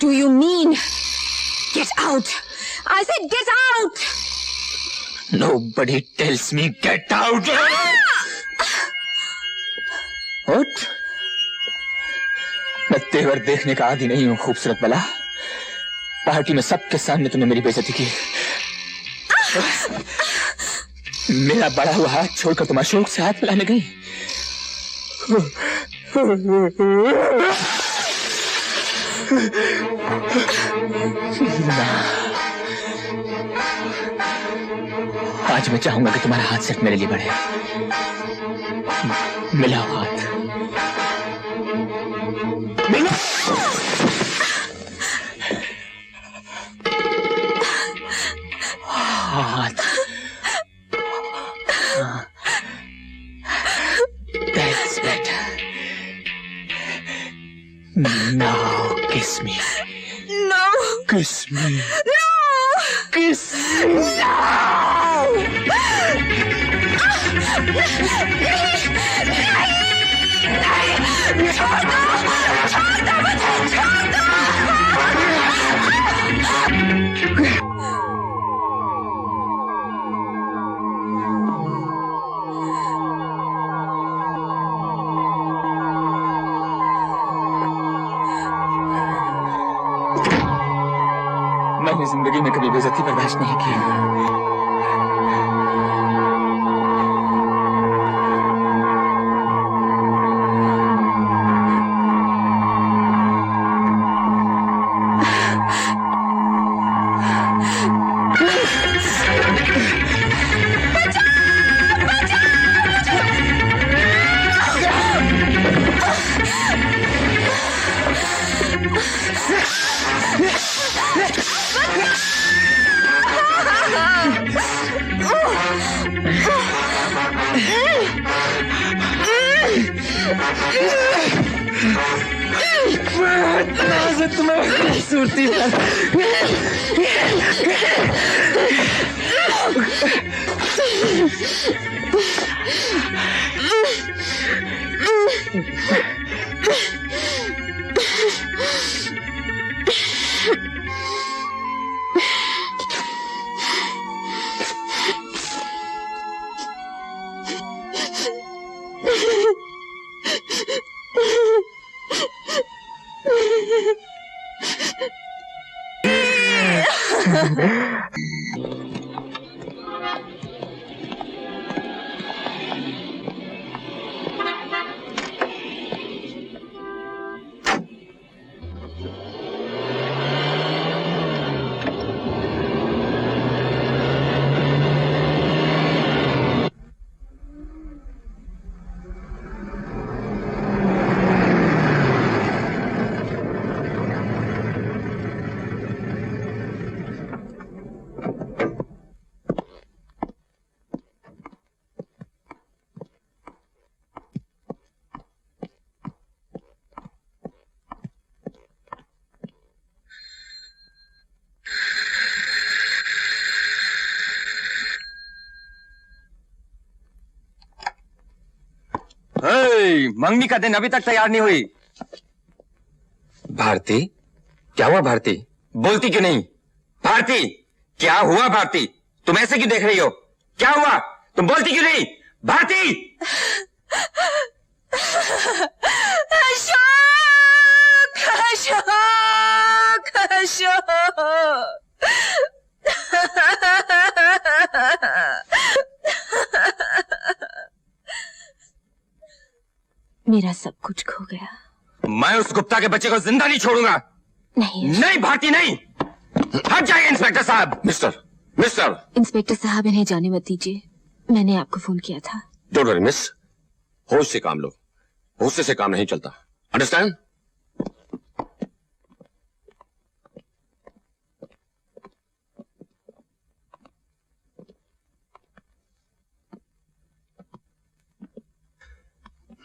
do you mean? Get out! I said get out! Nobody tells me get out! What? मैं तेवर देखने का आदी नहीं हूँ खूबसूरत बला। पार्टी में सबके सामने तूने मेरी बेइज्जती की। मेरा बड़ा हुआ हाथ छोड़कर तुम अशोक से हाथ मिलाने गई। आज मैं चाहूंगा कि तुम्हारा हाथ सिर्फ मेरे लिए बढ़े। मिलाओ हाथ, मिलाओ। हाथ। That's better. Now kiss me. No. Kiss me. No. Kiss me. No. नहीं, छोड़ दो मुझे, छोड़ दो। मैंने जिंदगी में कभी बेइज्जती बर्दाश्त नहीं की। खूबसूरती मंगनी का दिन अभी तक तैयार नहीं हुई। भारती, क्या हुआ भारती? बोलती क्यों नहीं? भारती, क्या हुआ भारती? तुम ऐसे क्यों देख रही हो? क्या हुआ? तुम बोलती क्यों नहीं? भारती! अशोक! अशोक! अशोक! मेरा सब कुछ खो गया। मैं उस गुप्ता के बच्चे को जिंदा नहीं छोड़ूंगा। नहीं नहीं भारती, नहीं। हट जाइए इंस्पेक्टर साहब। मिस्टर इंस्पेक्टर साहब, इन्हें जाने मत दीजिए। मैंने आपको फोन किया था। डोंट वरी मिस, होश से काम लो। गुस्से से काम नहीं चलता, understand?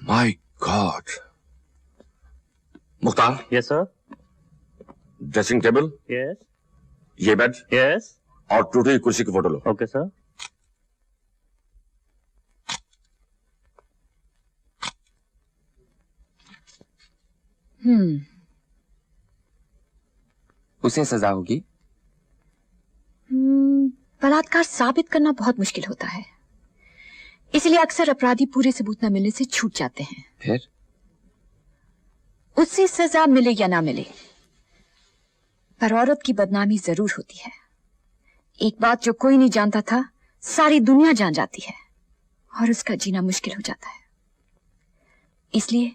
My God. Mukhtar. Yes sir. Dressing table. Yes. ये बेड। यस। और टूटी कुर्सी की फोटो लो। Okay sir. उसे सजा होगी। बलात्कार साबित करना बहुत मुश्किल होता है, इसलिए अक्सर अपराधी पूरे सबूत न मिलने से छूट जाते हैं। फिर उससे सजा मिले या ना मिले, पर औरत की बदनामी जरूर होती है। एक बात जो कोई नहीं जानता था, सारी दुनिया जान जाती है और उसका जीना मुश्किल हो जाता है। इसलिए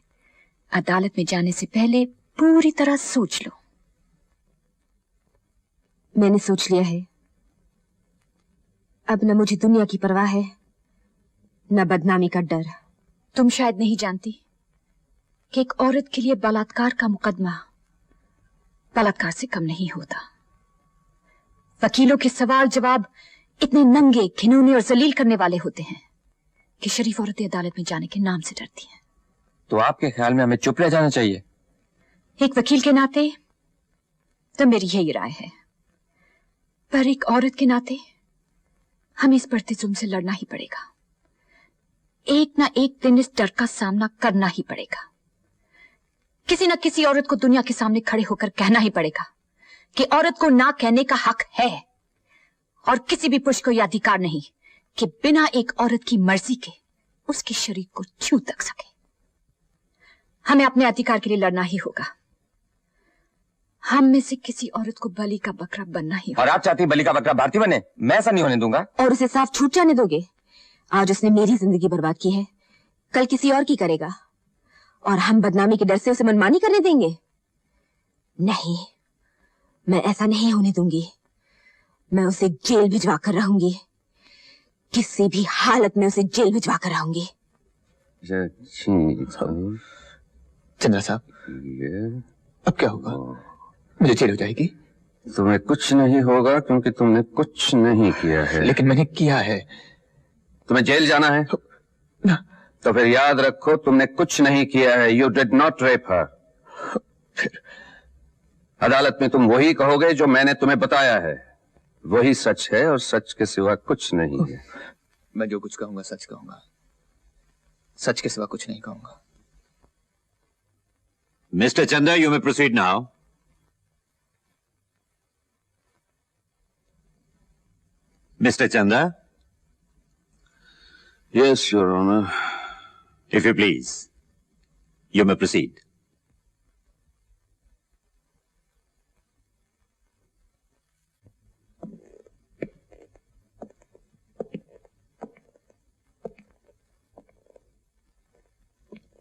अदालत में जाने से पहले पूरी तरह सोच लो। मैंने सोच लिया है। अब न मुझे दुनिया की परवाह है, न बदनामी का डर। तुम शायद नहीं जानती कि एक औरत के लिए बलात्कार का मुकदमा बलात्कार से कम नहीं होता। वकीलों के सवाल जवाब इतने नंगे, घिनौने और जलील करने वाले होते हैं कि शरीफ औरतें अदालत में जाने के नाम से डरती हैं। तो आपके ख्याल में हमें चुप रह जाना चाहिए? एक वकील के नाते तो मेरी यही राय है, पर एक औरत के नाते हमें इस बढ़ते जुल्म से लड़ना ही पड़ेगा। एक ना एक दिन इस डर का सामना करना ही पड़ेगा। किसी न किसी औरत को दुनिया के सामने खड़े होकर कहना ही पड़ेगा कि औरत को ना कहने का हक है, और किसी भी पुरुष को यह अधिकार नहीं कि बिना एक औरत की मर्जी के उसके शरीर को छू तक सके। हमें अपने अधिकार के लिए लड़ना ही होगा। हम में से किसी औरत को बलि का बकरा बनना ही होगा। और आप चाहती बलि का बकरा भारती बने? मैं ऐसा नहीं होने दूंगा। और उसे साफ छूट जाने दोगे? आज उसने मेरी जिंदगी बर्बाद की है, कल किसी और की करेगा, और हम बदनामी के डर से उसे मनमानी करने देंगे? नहीं, मैं ऐसा नहीं होने दूंगी। मैं उसे जेल भिजवा कर रहूंगी, किसी भी हालत में उसे जेल भिजवा कर रहूंगी। चंद्रा साहब, अब क्या होगा? मुझे जेल हो जाएगी? तुम्हें कुछ नहीं होगा क्योंकि तुमने कुछ नहीं किया है। लेकिन मैंने किया है। तुम्हें जेल जाना है ना। तो फिर याद रखो तुमने कुछ नहीं किया है। यू डिड नॉट रेप हर। फिर अदालत में तुम वही कहोगे जो मैंने तुम्हें बताया है, वही सच है और सच के सिवा कुछ नहीं है। मैं जो कुछ कहूंगा सच कहूंगा, सच के सिवा कुछ नहीं कहूंगा। Mr. Chanda, you may proceed now. Mr. Chanda? Yes, Your Honor. If you please, you may proceed.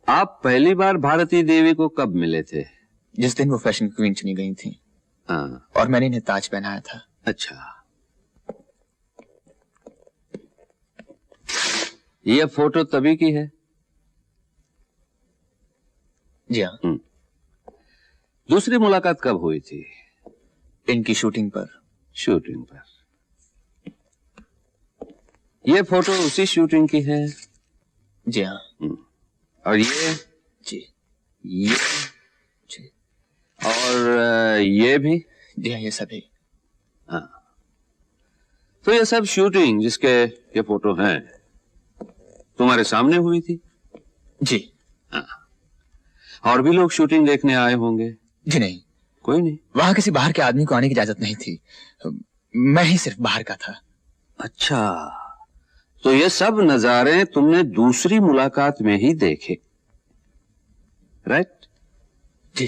आप पहली बार भारती देवी को कब मिले थे? जिस दिन वो फैशन क्वीन चुनी गई थी। हाँ। और मैंने इन्हें ताज पहनाया था। अच्छा, ये फोटो तभी की है? जी हाँ। दूसरी मुलाकात कब हुई थी? इनकी शूटिंग पर। शूटिंग पर। ये फोटो उसी शूटिंग की है? जी हाँ। और ये? जी। ये? जी। और ये भी? जी हाँ, ये सभी। हाँ, तो ये सब शूटिंग जिसके ये फोटो हैं तुम्हारे सामने हुई थी? जी हाँ। और भी लोग शूटिंग देखने आए होंगे? जी नहीं, कोई नहीं। वहां किसी बाहर के आदमी को आने की इजाजत नहीं थी, मैं ही सिर्फ बाहर का था। अच्छा, तो ये सब नजारे तुमने दूसरी मुलाकात में ही देखे, राइट? जी।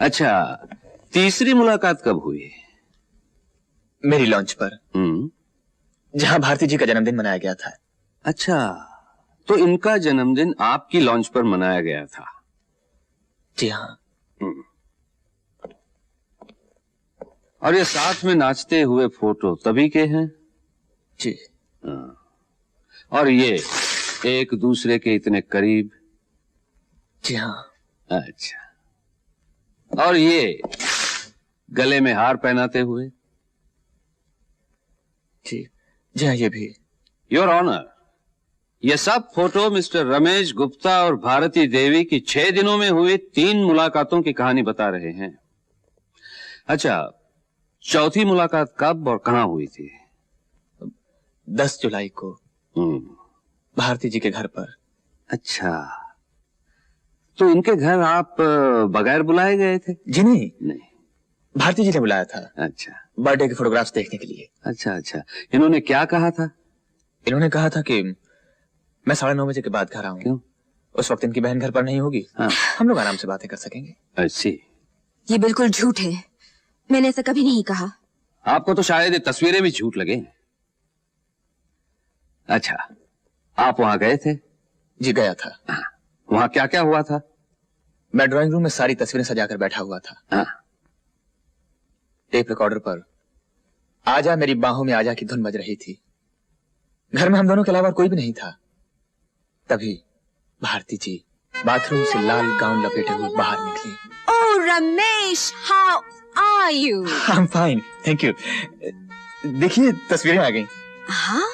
अच्छा, तीसरी मुलाकात कब हुई? मेरी लॉन्च पर, जहां भारती जी का जन्मदिन मनाया गया था। अच्छा, तो इनका जन्मदिन आपकी लॉन्च पर मनाया गया था? जी हाँ। और ये साथ में नाचते हुए फोटो तभी के हैं? जी। और ये एक दूसरे के इतने करीब? जी हाँ। अच्छा, और ये गले में हार पहनाते हुए? जी। जी हाँ, ये भी। योर ऑनर, ये सब फोटो मिस्टर रमेश गुप्ता और भारती देवी की 6 दिनों में हुई 3 मुलाकातों की कहानी बता रहे हैं। अच्छा, चौथी मुलाकात कब और कहां हुई थी? 10 जुलाई को भारती जी के घर पर। अच्छा, तो इनके घर आप बगैर बुलाए गए थे? जी नहीं। भारती जी ने बुलाया था अच्छा बर्थडे के फोटोग्राफ्स देखने के लिए। अच्छा अच्छा, इन्होंने क्या कहा था? इन्होंने कहा था कि मैं 9:30 बजे के बाद घर आऊंगा। क्यों? उस वक्त इनकी बहन घर पर नहीं होगी। हाँ। हम लोग आराम से बातें कर सकेंगे। अच्छी। ये बिल्कुल झूठ है, मैंने ऐसा कभी नहीं कहा। आपको तो शायद ये तस्वीरें भी झूठ लगे। अच्छा, आप वहां गए थे? जी गया था। हाँ। वहां क्या क्या हुआ था? मैं ड्राइंग रूम में सारी तस्वीरें सजाकर बैठा हुआ था। हाँ। टेप रिकॉर्डर पर आजा मेरी बाहों में आजा की धुन बज रही थी। घर में हम दोनों के अलावा कोई भी नहीं था। तभी भारती जी बाथरूम से लाल गाउन लपेटे हुए बाहर निकली। Oh, Ramesh, how are you? I'm fine, thank you। देखिए तस्वीरें आ गई। हाँ?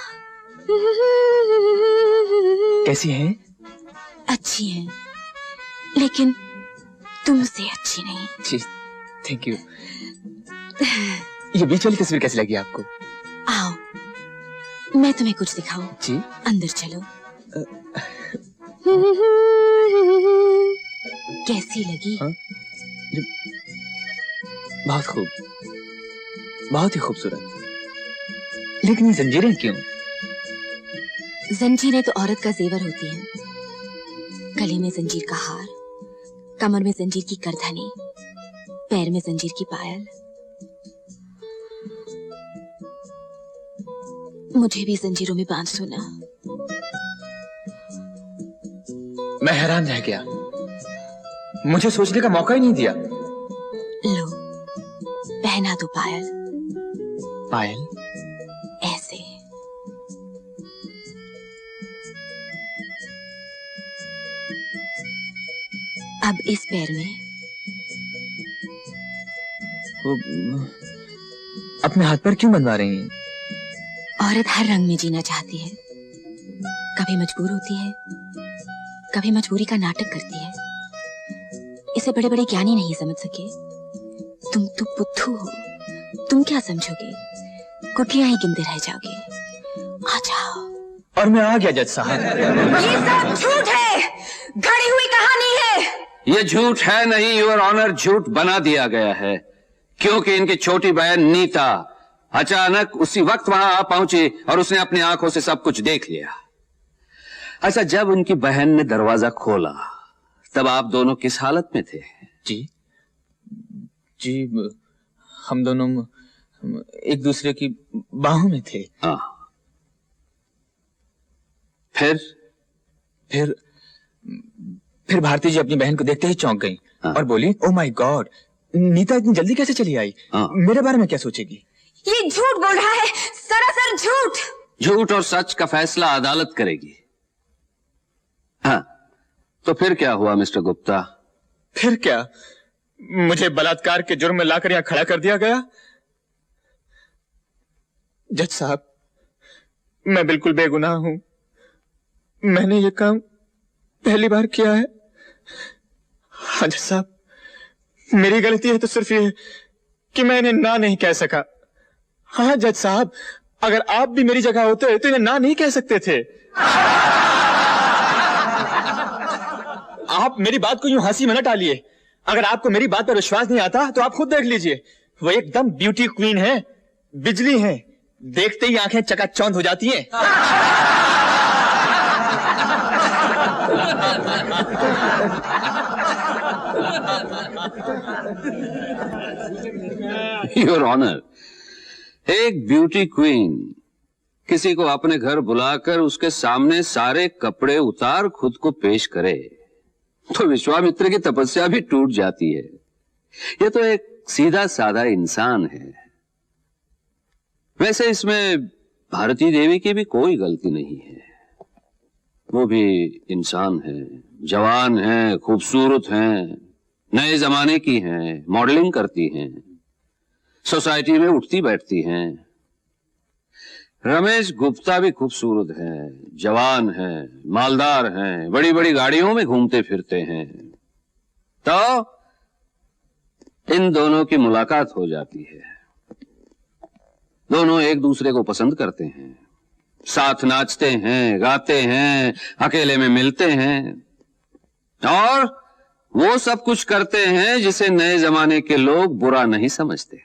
कैसी हैं? अच्छी हैं, लेकिन तुमसे अच्छी नहीं। जी थैंक यू। ये बीच वाली तस्वीर कैसी लगी आपको? आओ, मैं तुम्हें कुछ दिखाऊं। जी। अंदर चलो। कैसी लगी? हाँ? बहुत खूब, बहुत ही खूबसूरत। लेकिन ये जंजीरें क्यों? जंजीरें तो औरत का जेवर होती हैं। गले में जंजीर का हार, कमर में जंजीर की करधनी, पैर में जंजीर की पायल। मुझे भी जंजीरों में बांध दो ना। मैं हैरान रह गया, मुझे सोचने का मौका ही नहीं दिया। लो, पहना दो पायल। पायल? ऐसे। अब इस पैर में। अपने हाथ पर क्यों बंधवा रही हैं? औरत हर रंग में जीना चाहती है। कभी मजबूर होती है, कभी मजबूरी का नाटक करती है। इसे बड़े बड़े ज्ञानी नहीं समझ सके। तुम तो बुद्धू हो, तुम क्या समझोगे? गुठलियां ही गिनते रह जाओगे। आ जाओ। और मैं आ गया जज साहब। ये सब झूठ है, गढ़ी हुई कहानी है। ये झूठ है नहीं, योर ऑनर, झूठ बना दिया गया है, क्योंकि इनकी छोटी बहन नीता अचानक उसी वक्त वहां आ पहुंची और उसने अपनी आंखों से सब कुछ देख लिया। अच्छा, जब उनकी बहन ने दरवाजा खोला तब आप दोनों किस हालत में थे? जी हम दोनों एक दूसरे की बाहों में थे। हाँ। फिर भारती जी अपनी बहन को देखते ही चौंक गईं। हाँ। और बोली, ओ माय गॉड, नीता इतनी जल्दी कैसे चली आई? हाँ। मेरे बारे में क्या सोचेगी? ये झूठ बोल रहा है, सरासर झूठ। झूठ और सच का फैसला अदालत करेगी। हाँ, तो फिर क्या हुआ मिस्टर गुप्ता? फिर क्या, मुझे बलात्कार के जुर्म में लाकर यहां खड़ा कर दिया गया। जज साहब, मैं बिल्कुल बेगुनाह हूं। मैंने ये काम पहली बार किया है। हाँ जज साहब, मेरी गलती है तो सिर्फ ये कि मैं इन्हें ना नहीं कह सका। हाँ जज साहब, अगर आप भी मेरी जगह होते तो इन्हें ना नहीं कह सकते थे। आप मेरी बात को यूं हंसी में न टालिए। अगर आपको मेरी बात पर विश्वास नहीं आता तो आप खुद देख लीजिए। वो एकदम ब्यूटी क्वीन है, बिजली है, देखते ही आंखें चकाचौंध हो जाती हैं। योर ऑनर, एक ब्यूटी क्वीन किसी को अपने घर बुलाकर उसके सामने सारे कपड़े उतार खुद को पेश करे तो विश्वामित्र की तपस्या भी टूट जाती है। यह तो एक सीधा साधा इंसान है। वैसे इसमें भारती देवी की भी कोई गलती नहीं है। वो भी इंसान है, जवान है, खूबसूरत है, नए जमाने की हैं, मॉडलिंग करती हैं, सोसाइटी में उठती बैठती हैं। रमेश गुप्ता भी खूबसूरत है, जवान है, मालदार हैं, बड़ी बड़ी गाड़ियों में घूमते फिरते हैं। तो इन दोनों की मुलाकात हो जाती है। दोनों एक दूसरे को पसंद करते हैं, साथ नाचते हैं, गाते हैं, अकेले में मिलते हैं और वो सब कुछ करते हैं जिसे नए जमाने के लोग बुरा नहीं समझते।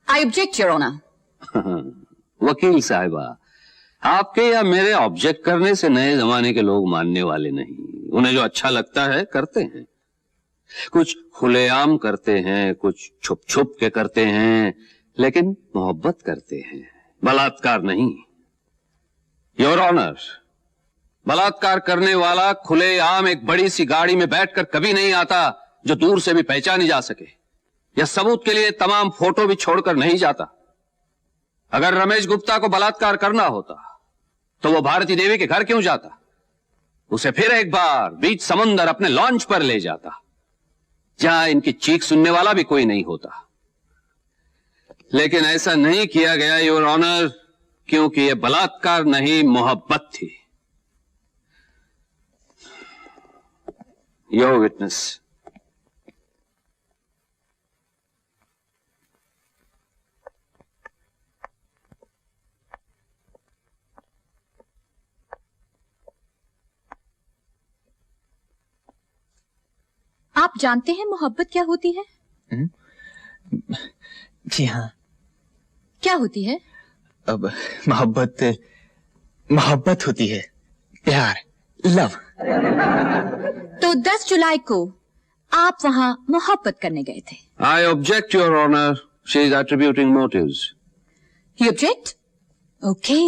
I object your honour. वकील साहिबा, आपके या मेरे ऑब्जेक्ट करने से नए जमाने के लोग मानने वाले नहीं। उन्हें जो अच्छा लगता है करते हैं। कुछ खुलेआम करते हैं, कुछ छुप छुप के करते हैं, लेकिन मोहब्बत करते हैं, बलात्कार नहीं। योर ऑनर, बलात्कार करने वाला खुलेआम एक बड़ी सी गाड़ी में बैठकर कभी नहीं आता जो दूर से भी पहचानी जा सके, या सबूत के लिए तमाम फोटो भी छोड़कर नहीं जाता। अगर रमेश गुप्ता को बलात्कार करना होता तो वो भारती देवी के घर क्यों जाता? उसे फिर एक बार बीच समंदर अपने लॉन्च पर ले जाता, जहां इनकी चीख सुनने वाला भी कोई नहीं होता। लेकिन ऐसा नहीं किया गया योर ऑनर, क्योंकि यह बलात्कार नहीं, मोहब्बत थी। Your witness. आप जानते हैं मोहब्बत क्या होती है? जी हाँ। क्या होती है? अब मोहब्बत होती है, प्यार, लव। तो 10 जुलाई को आप वहां मोहब्बत करने गए थे। I object your honour, she is attributing motives. You object? Okay.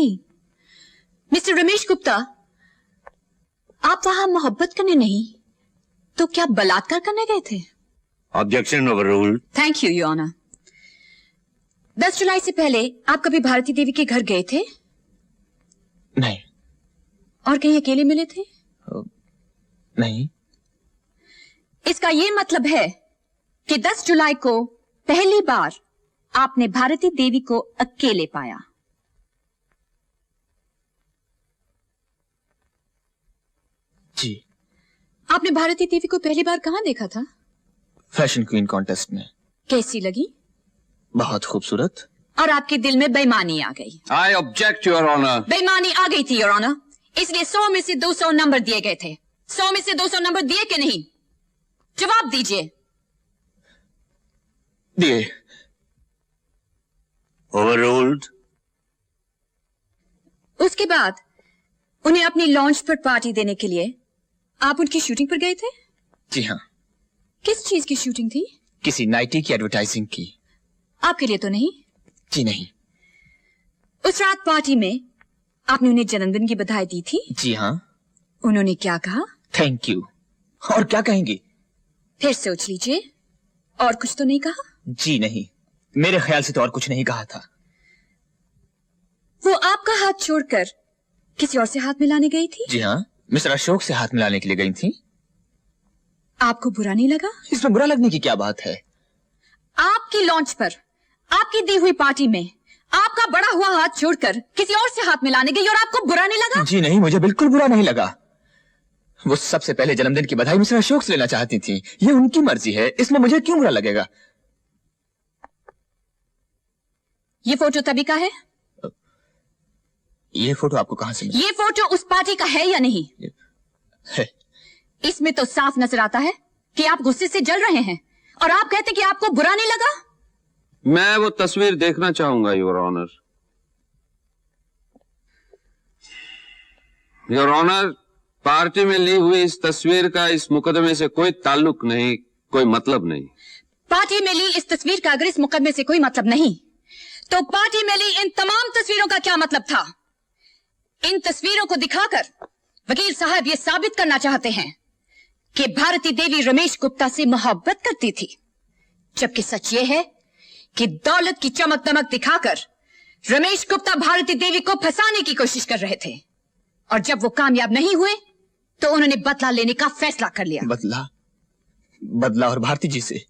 Mister Ramesh Gupta, आप वहां मोहब्बत करने नहीं तो क्या बलात्कार करने गए थे? Objection overruled. Thank you your honour. 10 जुलाई से पहले आप कभी भारती देवी के घर गए थे? नहीं। और कहीं अकेले मिले थे? नहीं। इसका ये मतलब है कि 10 जुलाई को पहली बार आपने भारती देवी को अकेले पाया। जी। आपने भारती देवी को पहली बार कहां देखा था? फैशन क्वीन कॉन्टेस्ट में। कैसी लगी? बहुत खूबसूरत। और आपके दिल में बेईमानी आ गई? I object your honour. बेईमानी आ गई थी योर ऑनर, इसलिए 100 में से 200 नंबर दिए गए थे। 100 में से 200 नंबर दिए कि नहीं? जवाब दीजिए। दिए। Overruled. उसके बाद उन्हें अपनी लॉन्च पर पार्टी देने के लिए आप उनकी शूटिंग पर गए थे? जी हाँ। किस चीज की शूटिंग थी? किसी नाइटी की एडवर्टाइजिंग की। आपके लिए तो नहीं? जी नहीं। उस रात पार्टी में आपने उन्हें जन्मदिन की बधाई दी थी? जी हाँ। उन्होंने क्या कहा? Thank you. और क्या कहेंगी? फिर सोच लीजिए। और कुछ तो नहीं कहा? जी नहीं, मेरे ख्याल से तो और कुछ नहीं कहा था। वो आपका हाथ छोड़कर किसी और से हाथ मिलाने गई थी? जी हाँ, मिस्टर अशोक से हाथ मिलाने के लिए गई थी। आपको बुरा नहीं लगा? इसमें बुरा लगने की क्या बात है? आपकी लॉन्च पर आपकी दी हुई पार्टी में आपका बड़ा हुआ हाथ छोड़कर किसी और से हाथ मिलाने गई और आपको बुरा नहीं लगा? जी नहीं, मुझे बिल्कुल बुरा नहीं लगा। वो सबसे पहले जन्मदिन की बधाई मिस्टर अशोक से लेना चाहती थी। ये उनकी मर्जी है, इसमें मुझे क्यों बुरा लगेगा? ये फोटो तभी का है? ये फोटो आपको कहां से मिला? ये फोटो उस पार्टी का है या नहीं? है। इसमें तो साफ नजर आता है कि आप गुस्से से जल रहे हैं और आप कहते कि आपको बुरा नहीं लगा। मैं वो तस्वीर देखना चाहूंगा your honour. Your honour, party में ली हुई इस तस्वीर का इस मुकदमे से कोई ताल्लुक नहीं, कोई मतलब नहीं। पार्टी में ली इस तस्वीर का अगर इस मुकदमे से कोई मतलब नहीं, तो पार्टी में ली इन तमाम तस्वीरों का क्या मतलब था? इन तस्वीरों को दिखाकर वकील साहब ये साबित करना चाहते हैं कि भारती देवी रमेश गुप्ता से मोहब्बत करती थी, जबकि सच ये है कि दौलत की चमक दमक दिखाकर रमेश गुप्ता भारती देवी को फंसाने की कोशिश कर रहे थे, और जब वो कामयाब नहीं हुए तो उन्होंने बदला लेने का फैसला कर लिया। बदला और भारती जी से?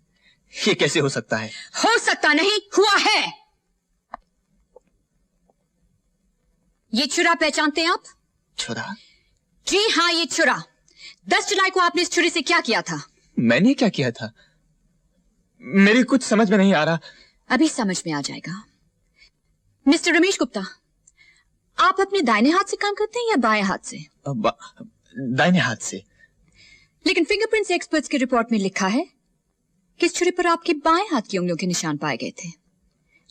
ये कैसे हो सकता है? हो सकता नहीं, हुआ है। ये छुरा पहचानते हैं आप? छुरा? जी हाँ, ये छुरा। 10 जुलाई को आपने इस छुरे से क्या किया था? मैंने क्या किया था? मेरी कुछ समझ में नहीं आ रहा। अभी समझ में आ जाएगा। मिस्टर रमेश गुप्ता, आप अपने दाहिने हाथ से काम करते हैं या बाएं हाथ से? दाहिने हाथ से। लेकिन फिंगरप्रिंट्स एक्सपर्ट्स की रिपोर्ट में लिखा है कि इस छुरी पर आपके बाएं हाथ की उंगलियों के निशान पाए गए थे।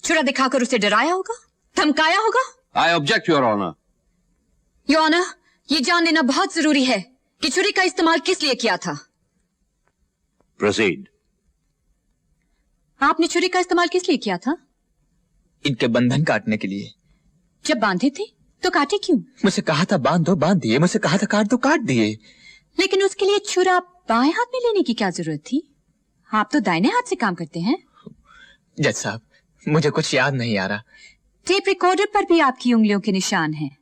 छुरा दिखाकर उसे डराया होगा, धमकाया होगा। I object your honour. Your honour, ये जान लेना बहुत जरूरी है कि छुरी का इस्तेमाल किस लिए किया था। Proceed. आपने छुरी का इस्तेमाल किस लिए किया था? इनके बंधन काटने के लिए। जब बांधे थे तो काटे क्यों? मुझसे कहा था बांध दो, बांध दिए। मुझसे कहा था काट दो, काट दिए। लेकिन उसके लिए छुरा बाएं हाथ में लेने की क्या जरूरत थी? आप तो दाहिने हाथ से काम करते हैं। जज साहब, मुझे कुछ याद नहीं आ रहा। टेप रिकॉर्डर पर भी आपकी उंगलियों के निशान हैं।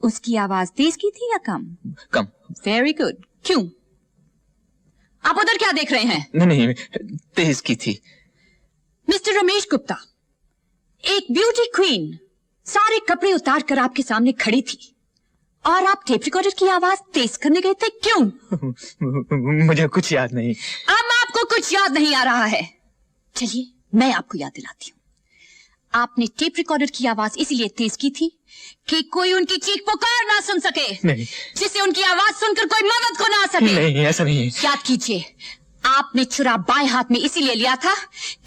उसकी आवाज तेज की थी या कम? कम। Very good. क्यों? आप उधर क्या देख रहे हैं? नहीं, तेज की थी। मिस्टर रमेश गुप्ता, एक ब्यूटी क्वीन सारे कपड़े उतार कर आपके सामने खड़ी थी और आप टेप रिकॉर्डर की आवाज तेज करने गए थे। क्यों? मुझे कुछ याद नहीं। अब आपको कुछ याद नहीं आ रहा है। चलिए मैं आपको याद दिलाती हूँ। आपने टेप रिकॉर्डर की आवाज इसीलिए तेज की थी कि कोई उनकी चीख पुकार ना सुन सके, नहीं। जिससे उनकी आवाज सुनकर कोई मदद को ना आ सके। नहीं, ऐसा नहीं है। याद कीजिए, आपने छुरा बाएं हाथ में इसीलिए लिया था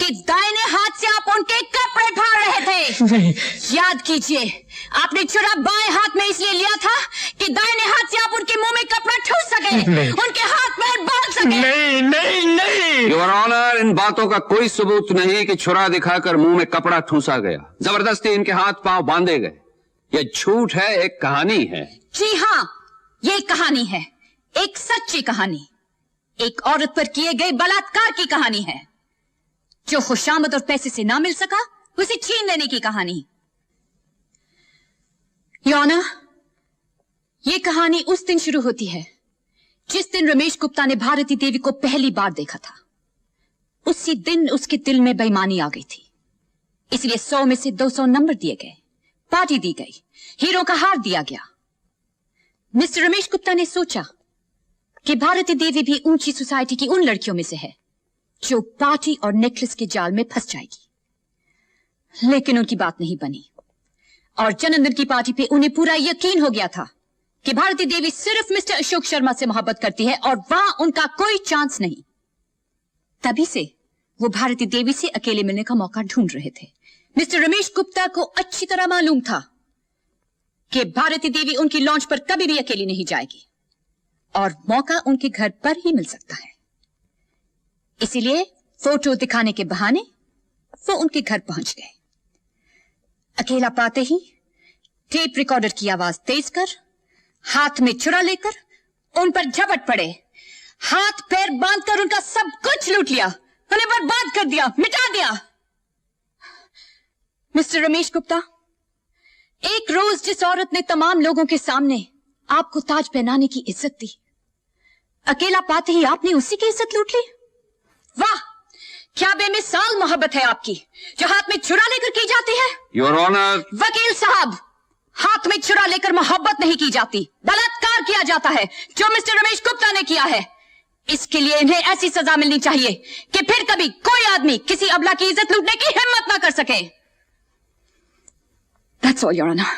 कि दाहिने हाथ से आप उनके कपड़े फाड़ रहे थे। नहीं। याद कीजिए, आपने छुरा बाएं हाथ में इसलिए लिया था कि दाहिने हाथ से आप उनके मुंह में कपड़ा ठूस सके, उनके हाथ में बांध सके। नहीं नहीं नहीं। योर ऑनर, इन बातों का कोई सबूत नहीं कि छुरा दिखाकर मुंह में कपड़ा ठूसा गया, जबरदस्ती इनके हाथ पांव बांधे गए। ये झूठ है, एक कहानी है। जी हाँ, ये कहानी है, एक सच्ची कहानी। एक औरत पर किए गए बलात्कार की कहानी है। जो खुशामद और पैसे से ना मिल सका, उसे छीन लेने की कहानी। योर ऑनर, ये कहानी उस दिन शुरू होती है जिस दिन रमेश गुप्ता ने भारती देवी को पहली बार देखा था। उसी दिन उसके दिल में बेईमानी आ गई थी, इसलिए 100 में से 200 नंबर दिए गए, पार्टी दी गई, हीरो का हार दिया गया। मिस्टर रमेश गुप्ता ने सोचा कि भारती देवी भी ऊंची सोसाइटी की उन लड़कियों में से है जो पार्टी और नेकलेस के जाल में फंस जाएगी। लेकिन उनकी बात नहीं बनी और जन्मदिन की पार्टी पे उन्हें पूरा यकीन हो गया था कि भारती देवी सिर्फ मिस्टर अशोक शर्मा से मोहब्बत करती है और वहां उनका कोई चांस नहीं। तभी से वो भारती देवी से अकेले मिलने का मौका ढूंढ रहे थे। मिस्टर रमेश गुप्ता को अच्छी तरह मालूम था कि भारती देवी उनकी लॉन्च पर कभी भी अकेली नहीं जाएगी और मौका उनके घर पर ही मिल सकता है। इसीलिए फोटो दिखाने के बहाने वो उनके घर पहुंच गए। अकेला पाते ही टेप रिकॉर्डर की आवाज तेज कर, हाथ में छुरा लेकर उन पर झपट पड़े, हाथ पैर बांधकर उनका सब कुछ लूट लिया, उन्हें बर्बाद कर दिया, मिटा दिया। मिस्टर रमेश गुप्ता, एक रोज जिस औरत ने तमाम लोगों के सामने आपको ताज पहनाने की इज्जत दी, अकेला पाते ही आपने उसी की इज्जत लूट ली। वाह, क्या बेमिसाल मोहब्बत है आपकी, जो हाथ में छुरा लेकर की जाती है। Your honour. वकील साहब, हाथ में छुरा लेकर मोहब्बत नहीं की जाती, बलात्कार किया जाता है, जो मिस्टर रमेश गुप्ता ने किया है। इसके लिए इन्हें ऐसी सजा मिलनी चाहिए कि फिर कभी कोई आदमी किसी अबला की इज्जत लूटने की हिम्मत ना कर सके। That's all, Your Honor.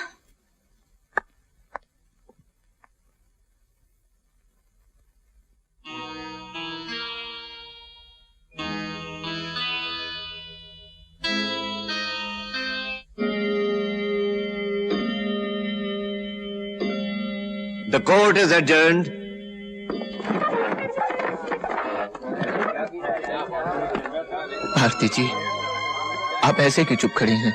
The court is adjourned. Bharti जी, आप ऐसे क्यों चुप खड़ी हैं?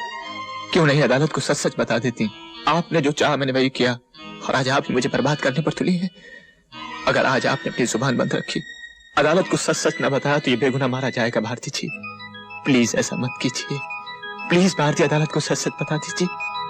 क्यों नहीं अदालत को सच सच बता देती? आपने जो चाहा मैंने वही किया और आज आप ही मुझे बर्बाद करने पर तुली है। अगर आज आपने अपनी जुबान बंद रखी, अदालत को सच सच न बताया तो ये बेगुनाह मारा जाएगा। भारती जी, प्लीज ऐसा मत कीजिए। प्लीज भारतीय अदालत को सच सच बता दीजिए।